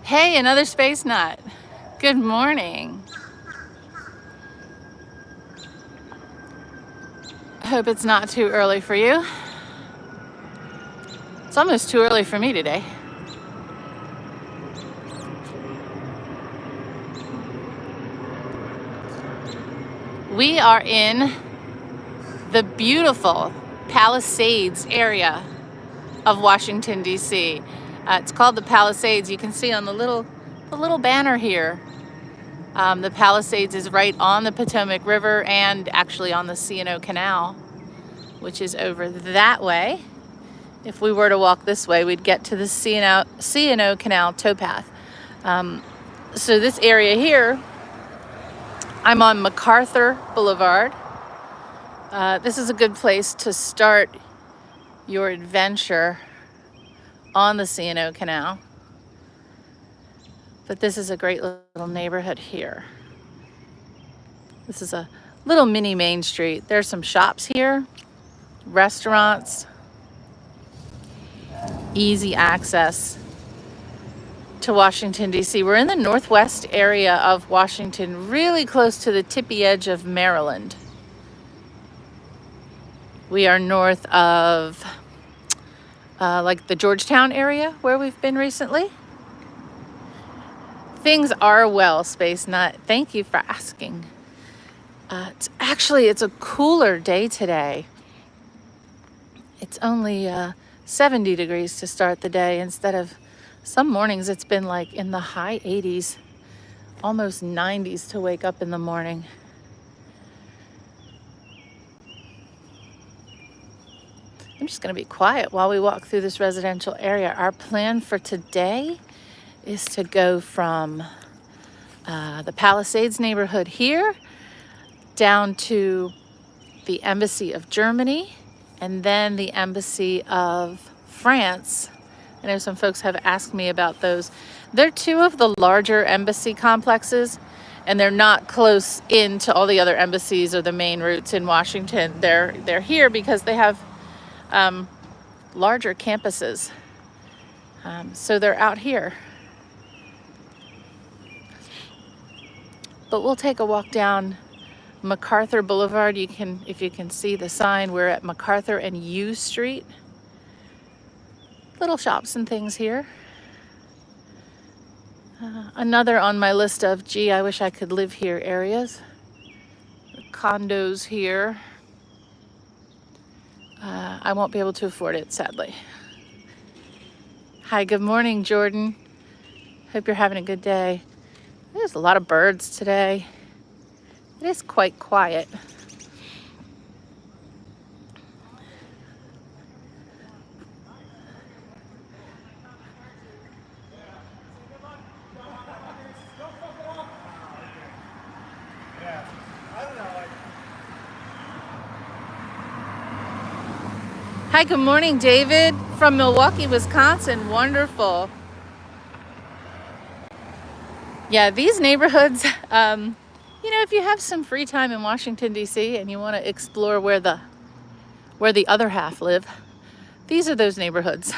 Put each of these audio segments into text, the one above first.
Hey, another space nut. Good morning. Hope it's not too early for you. It's almost too early for me today. We are in the beautiful Palisades area of Washington, D.C. It's called the Palisades. You can see on the little banner here. The Palisades is right on the Potomac River and actually on the C&O Canal, which is over that way. If we were to walk this way, we'd get to the C&O Canal towpath. So this area here, I'm on MacArthur Blvd. This is a good place to start your adventure on the C&O Canal. But this is a great little neighborhood here. This is a little mini Main Street. There's some shops here, restaurants, easy access to Washington, D.C. We're in the northwest area of Washington, really close to the tippy edge of Maryland. We are north of like the Georgetown area where we've been recently. Things are well, Space Nut. Thank you for asking. It's a cooler day today. It's only 70 degrees to start the day instead of some mornings it's been like in the high 80s, almost 90s to wake up in the morning. I'm just going to be quiet while we walk through this residential area. Our plan for today is to go from the Palisades neighborhood here down to the Embassy of Germany and then the Embassy of France. I know some folks have asked me about those. They're two of the larger embassy complexes, and they're not close in to all the other embassies or the main routes in Washington. They're here because they have larger campuses. So they're out here. But we'll take a walk down MacArthur Blvd. If you can see the sign, we're at MacArthur and U Street. Little shops and things here. Another on my list of, gee, I wish I could live here areas. The condos here. I won't be able to afford it, sadly. Hi, good morning, Jordan. Hope you're having a good day. There's a lot of birds today. It is quite quiet. Hi, good morning, David from Milwaukee, Wisconsin. Wonderful. Yeah, these neighborhoods, if you have some free time in Washington, D.C. and you want to explore where the other half live, these are those neighborhoods.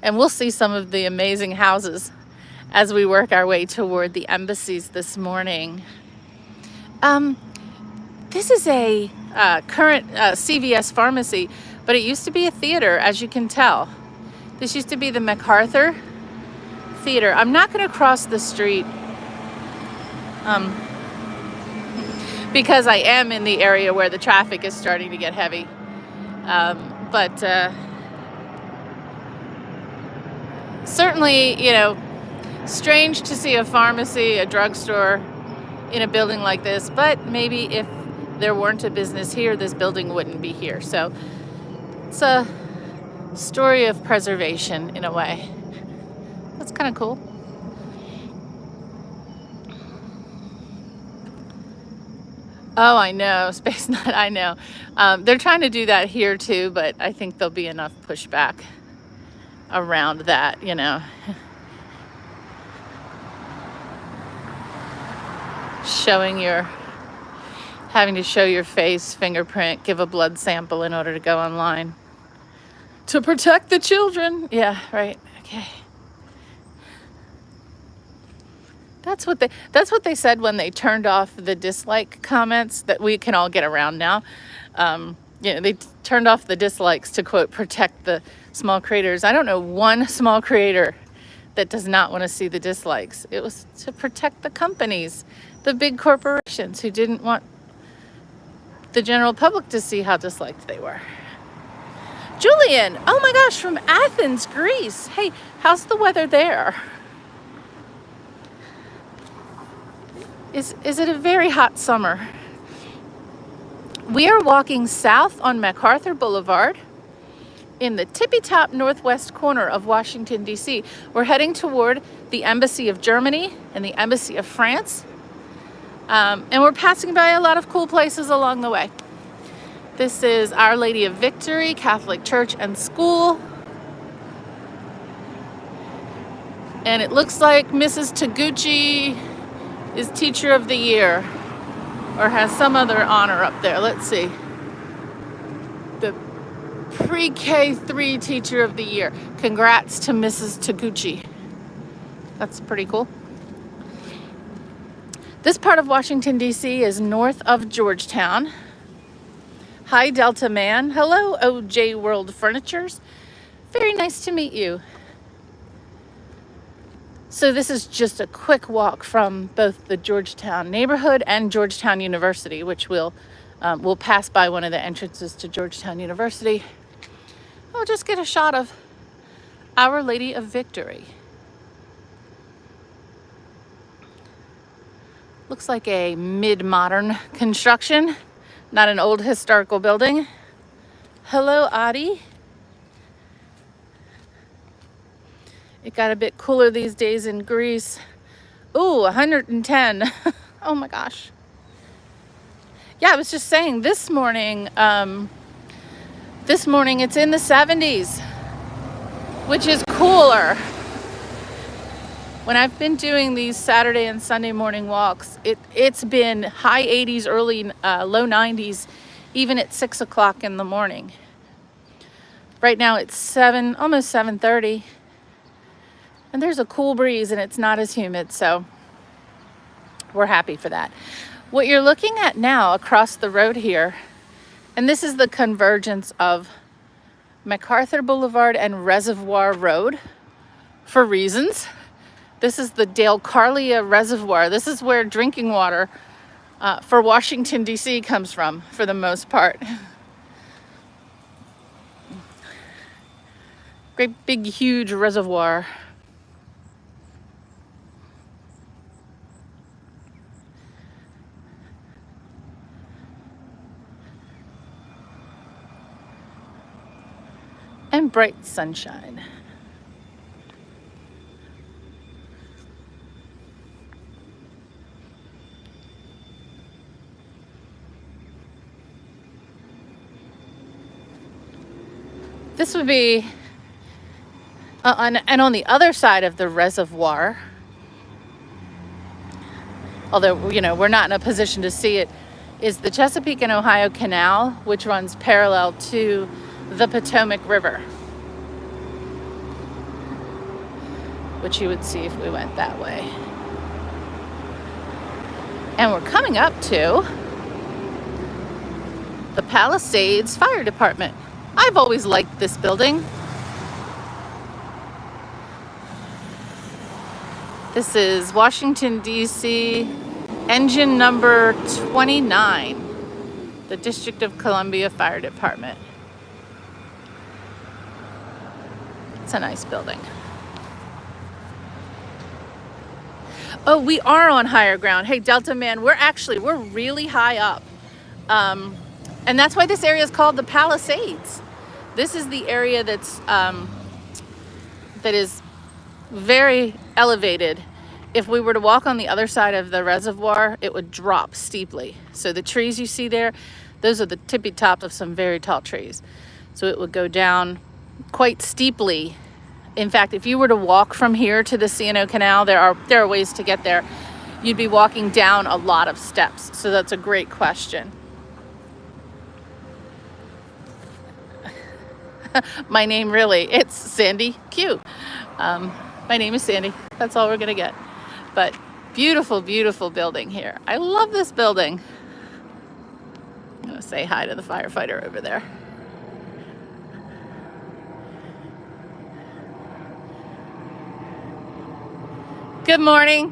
And we'll see some of the amazing houses as we work our way toward the embassies this morning. This is a current CVS Pharmacy, but it used to be a theater, as you can tell. This used to be the MacArthur Theater. I'm not going to cross the street because I am in the area where the traffic is starting to get heavy. But certainly, strange to see a pharmacy, a drugstore in a building like this, but maybe if there weren't a business here, this building wouldn't be here. So it's a story of preservation in a way. That's kind of cool. Oh, I know, Space Nut, I know. They're trying to do that here too, but I think there'll be enough pushback around that, having to show your face, fingerprint, give a blood sample in order to go online. To protect the children. Yeah, right, okay. That's what they said when they turned off the dislike comments that we can all get around now. They turned off the dislikes to, quote, protect the small creators. I don't know one small creator that does not want to see the dislikes. It was to protect the companies, the big corporations who didn't want the general public to see how disliked they were. Julian, oh my gosh, from Athens, Greece. Hey, how's the weather there? Is it a very hot summer? We are walking south on MacArthur Blvd in the tippy-top northwest corner of Washington, D.C. We're heading toward the Embassy of Germany and the Embassy of France. And we're passing by a lot of cool places along the way. This is Our Lady of Victory Catholic Church and School. And it looks like Mrs. Taguchi is Teacher of the Year or has some other honor up there. Let's see. The Pre-K 3 Teacher of the Year. Congrats to Mrs. Taguchi. That's pretty cool. This part of Washington, D.C. is north of Georgetown. Hi, Delta Man. Hello, OJ World Furnitures. Very nice to meet you. So this is just a quick walk from both the Georgetown neighborhood and Georgetown University, which we'll pass by one of the entrances to Georgetown University. We'll just get a shot of Our Lady of Victory. Looks like a mid-modern construction, not an old historical building. Hello, Adi. It got a bit cooler these days in Greece. Ooh, 110. Oh my gosh. Yeah, I was just saying this morning it's in the 70s, which is cooler. When I've been doing these Saturday and Sunday morning walks, it's been high 80s, low 90s, even at 6 o'clock in the morning. Right now it's almost 7:30. And there's a cool breeze and it's not as humid, so we're happy for that. What you're looking at now across the road here, and this is the convergence of MacArthur Blvd and Reservoir Road for reasons. This is the Dale Carlia Reservoir. This is where drinking water for Washington, D.C. comes from, for the most part. Great big huge reservoir. And bright sunshine. This would be, and on the other side of the reservoir, although, we're not in a position to see it, is the Chesapeake and Ohio Canal, which runs parallel to the Potomac River, which you would see if we went that way. And we're coming up to the Palisades Fire Department. I've always liked this building. This is Washington, D.C., engine number 29, the District of Columbia Fire Department. It's a nice building. Oh, we are on higher ground. Hey, Delta Man, we're really high up. And that's why this area is called the Palisades. This is the area that is very elevated. If we were to walk on the other side of the reservoir, it would drop steeply. So the trees you see there, those are the tippy top of some very tall trees. So it would go down quite steeply. In fact, if you were to walk from here to the C&O Canal, there are ways to get there. You'd be walking down a lot of steps. So that's a great question. My name it's Sandy Q. My name is Sandy. That's all we're gonna get. But Beautiful, beautiful building here. I love this building. I'm gonna say hi to the firefighter over there. Good morning.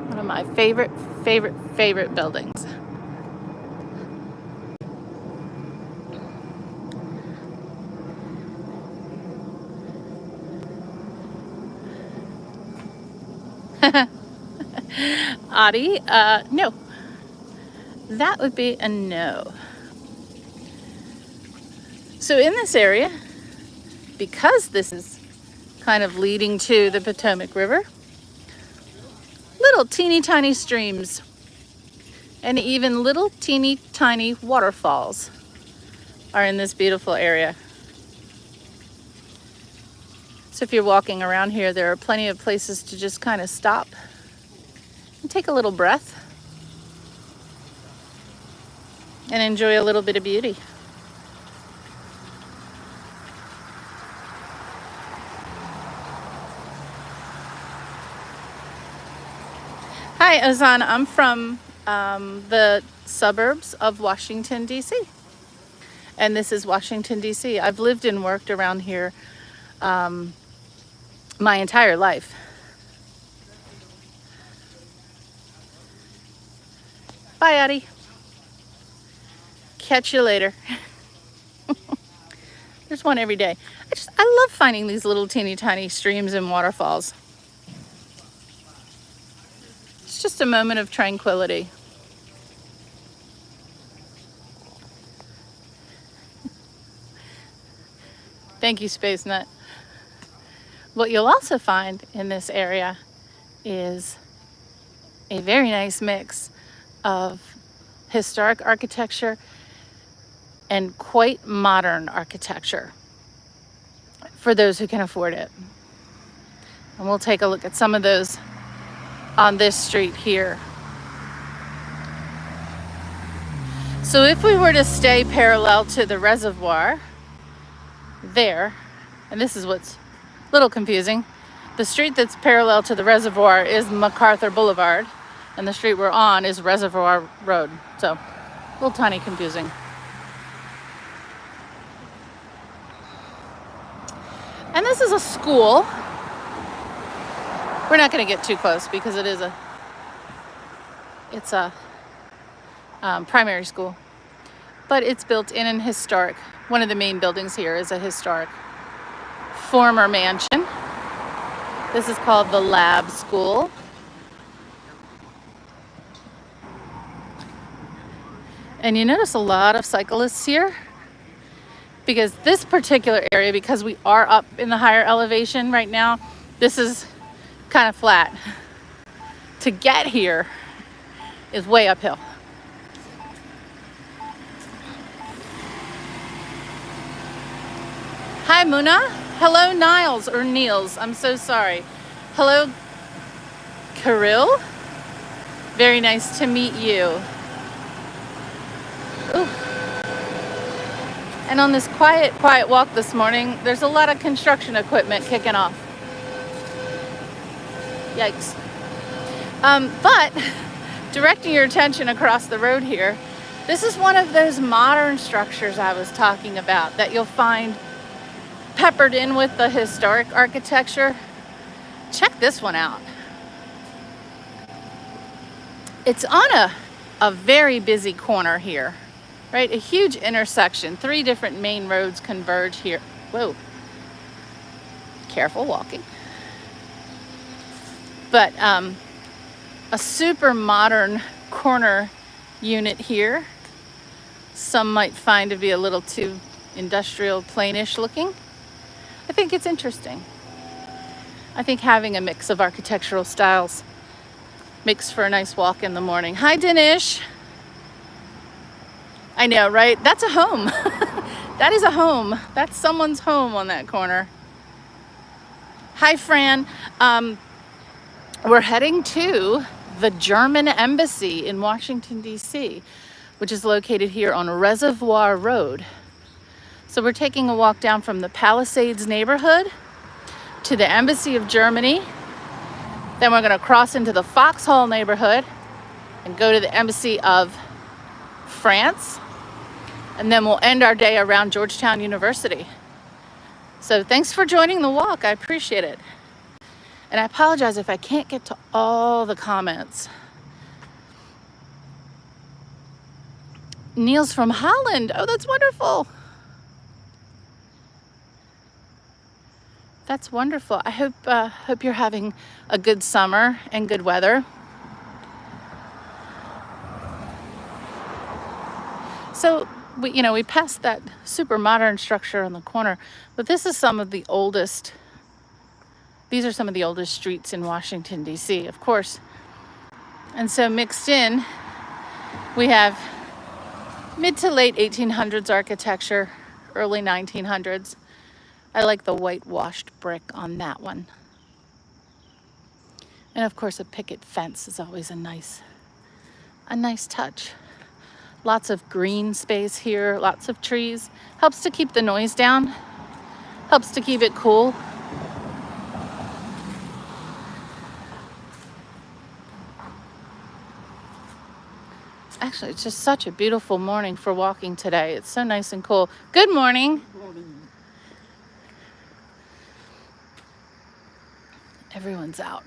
One of my favorite buildings. Audie, no. That would be a no. So in this area, because this is kind of leading to the Potomac River, little teeny tiny streams and even little teeny tiny waterfalls are in this beautiful area. So if you're walking around here, there are plenty of places to just kind of stop and take a little breath and enjoy a little bit of beauty. Hi, Ozan. I'm from the suburbs of Washington, D.C. And this is Washington, D.C. I've lived and worked around here my entire life. Bye, Addie. Catch you later. There's one every day. I love finding these little teeny tiny streams and waterfalls. It's just a moment of tranquility. Thank you, Space Nut. What you'll also find in this area is a very nice mix of historic architecture and quite modern architecture for those who can afford it. And we'll take a look at some of those on this street here. So if we were to stay parallel to the reservoir there, and this is what's a little confusing, the street that's parallel to the reservoir is MacArthur Blvd, and the street we're on is Reservoir Road. So a little tiny confusing. And this is a school. We're not going to get too close because it's a primary school, but it's built in an historic. One of the main buildings here is a historic former mansion. This is called the Lab School. And you notice a lot of cyclists here because this particular area, because we are up in the higher elevation right now, this is kind of flat. To get here is way uphill. Hi, Muna. Hello, Niles or Niels. I'm so sorry. Hello, Kirill. Very nice to meet you. Ooh. And on this quiet walk this morning, there's a lot of construction equipment kicking off. Yikes. But directing your attention across the road here, this is one of those modern structures I was talking about that you'll find peppered in with the historic architecture. Check this one out. It's on a very busy corner here, right? A huge intersection. 3 different main roads converge here. Whoa. Careful walking. But a super modern corner unit here. Some might find to be a little too industrial, plainish looking. I think it's interesting. I think having a mix of architectural styles makes for a nice walk in the morning. Hi, Dinesh. I know, right? That's a home. That is a home. That's someone's home on that corner. Hi, Fran. We're heading to the German Embassy in Washington, D.C., which is located here on Reservoir Road. So we're taking a walk down from the Palisades neighborhood to the Embassy of Germany. Then we're going to cross into the Foxhall neighborhood and go to the Embassy of France. And then we'll end our day around Georgetown University. So thanks for joining the walk. I appreciate it. And I apologize if I can't get to all the comments. Neil's from Holland. Oh, that's wonderful. That's wonderful. I hope you're having a good summer and good weather. So we passed that super modern structure on the corner, but this is some of the oldest. These are some of the oldest streets in Washington, D.C., of course. And so mixed in, we have mid to late 1800s architecture, early 1900s. I like the whitewashed brick on that one. And of course, a picket fence is always a nice touch. Lots of green space here, lots of trees. Helps to keep the noise down, helps to keep it cool. Actually, it's just such a beautiful morning for walking today. It's so nice and cool. Good morning. Good morning. Everyone's out.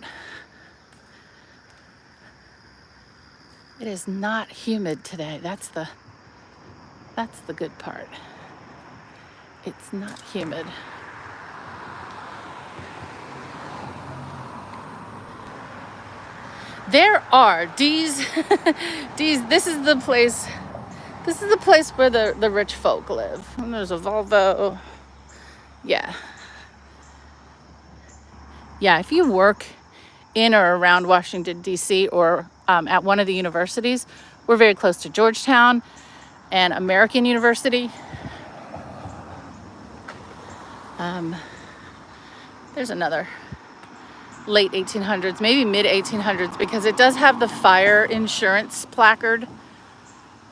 It is not humid today. That's the good part. It's not humid. There are these this is the place where the rich folk live. And there's a Volvo. Yeah, if you work in or around Washington, D.C. or at one of the universities, we're very close to Georgetown and American University. There's another late 1800s, maybe mid 1800s, because it does have the fire insurance placard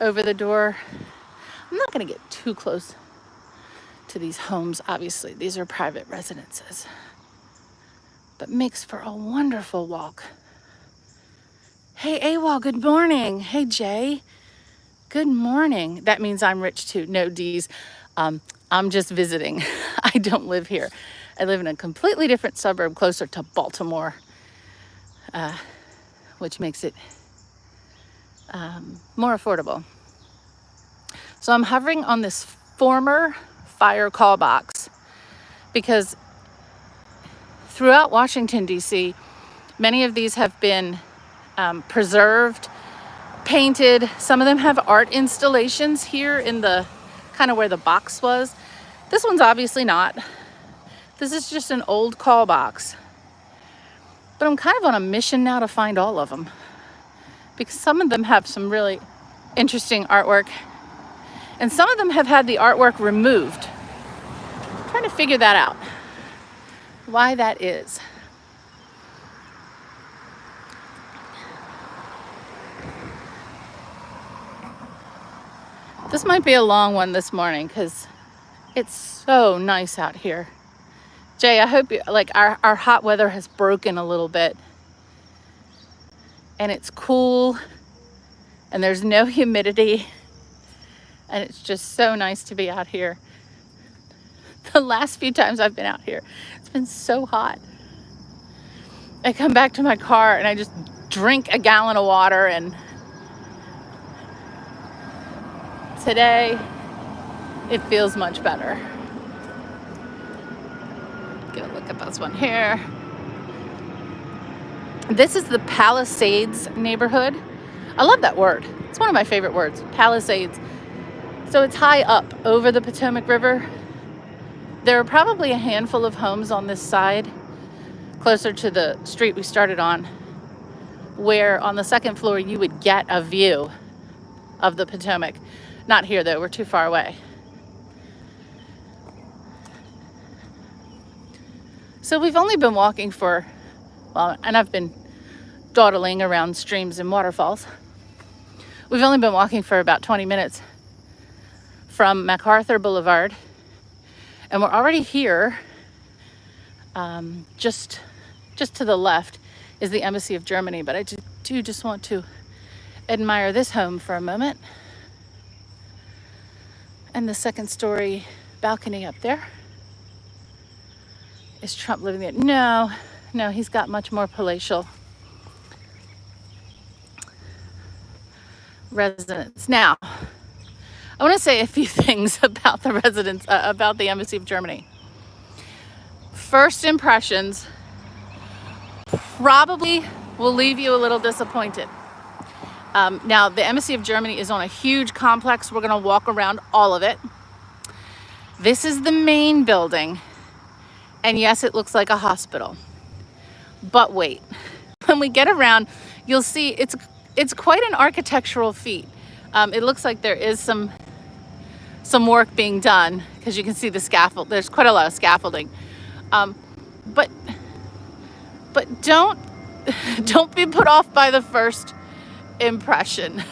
over the door. I'm not going to get too close to these homes, obviously. These are private residences. But makes for a wonderful walk. Hey, AWOL, good morning. Hey, Jay, good morning. That means I'm rich too. No, D's. I'm just visiting. I don't live here. I live in a completely different suburb closer to Baltimore, which makes it more affordable. So I'm hovering on this former fire call box because throughout Washington, D.C., many of these have been preserved, painted. Some of them have art installations here in the kind of where the box was. This one's obviously not. This is just an old call box. But I'm kind of on a mission now to find all of them, because some of them have some really interesting artwork, and some of them have had the artwork removed. I'm trying to figure that out, why that is. This might be a long one this morning because it's so nice out here. Jay, I hope you like our hot weather has broken a little bit, and it's cool, and there's no humidity, and it's just so nice to be out here. The last few times I've been out here, it's been so hot. I come back to my car and I just drink a gallon of water, and today it feels much better. Get a look at this one here. This is the Palisades neighborhood. I love that word. It's one of my favorite words, Palisades. So it's high up over the Potomac River. There are probably a handful of homes on this side, closer to the street we started on, where on the second floor you would get a view of the Potomac. Not here though, we're too far away. So we've only been walking and I've been dawdling around streams and waterfalls. We've only been walking for about 20 minutes from MacArthur Blvd And we're already here. Just to the left is the Embassy of Germany, but I do just want to admire this home for a moment. And the second story balcony up there. Is Trump living there? No, he's got much more palatial residence. Now, I want to say a few things about the about the Embassy of Germany. First impressions probably will leave you a little disappointed. Now, the Embassy of Germany is on a huge complex. We're going to walk around all of it. This is the main building. And yes, it looks like a hospital. But wait, when we get around, you'll see it's quite an architectural feat. It looks like there is some work being done because you can see the scaffold. There's quite a lot of scaffolding. But don't be put off by the first impression.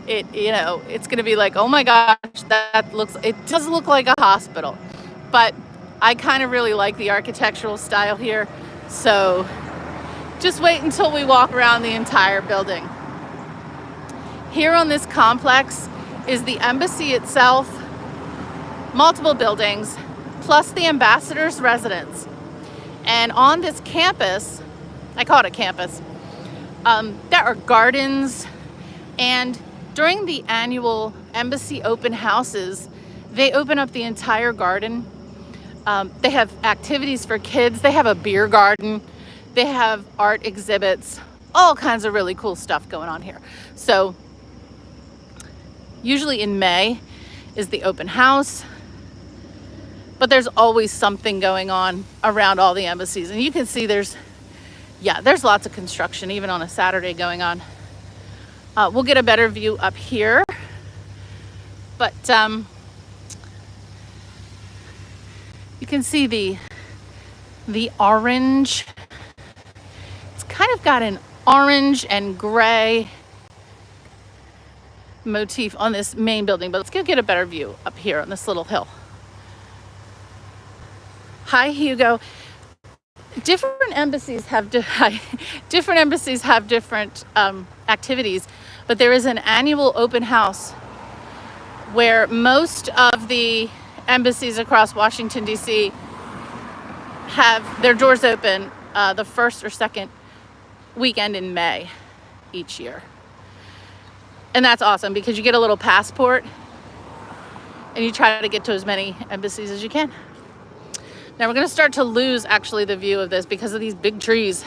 It's going to be like, oh my gosh, it does look like a hospital. But I kind of really like the architectural style here. So just wait until we walk around the entire building. Here on this complex is the embassy itself, multiple buildings, plus the ambassador's residence. And on this campus, I call it a campus, there are gardens, and during the annual embassy open houses, they open up the entire garden. They have activities for kids. They have a beer garden. They have art exhibits, all kinds of really cool stuff going on here. So usually in May is the open house, but there's always something going on around all the embassies. And you can see there's lots of construction, even on a Saturday going on. We'll get a better view up here, but you can see the orange. It's kind of got an orange and gray motif on this main building, but let's go get a better view up here on this little hill. Hi, Hugo. Different embassies have different activities, but there is an annual open house where most of the embassies across Washington, D.C. have their doors open the first or second weekend in May each year. And that's awesome because you get a little passport and you try to get to as many embassies as you can. Now we're going to start to lose actually the view of this because of these big trees.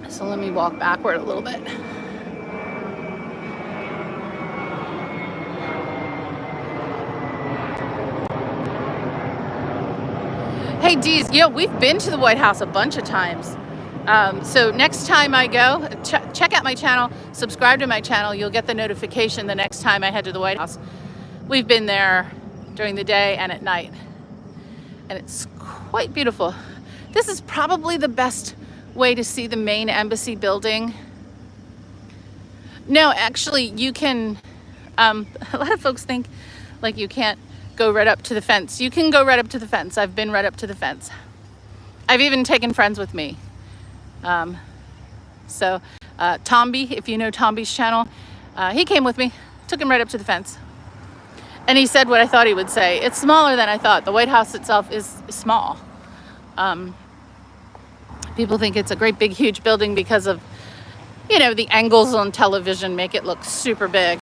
So let me walk backward a little bit. Hey Dees, we've been to the White House a bunch of times. So next time I go, check out my channel, subscribe to my channel. You'll get the notification the next time I head to the White House. We've been there during the day and at night. And it's quite beautiful. This is probably the best way to see the main embassy building. No, actually you can, a lot of folks think like you can't go right up to the fence. You can go right up to the fence. I've been right up to the fence. I've even taken friends with me. Tomby, if you know Tomby's channel, he came with me, took him right up to the fence. And he said what I thought he would say. It's smaller than I thought. The White House itself is small. People think it's a great big huge building because of, the angles on television make it look super big.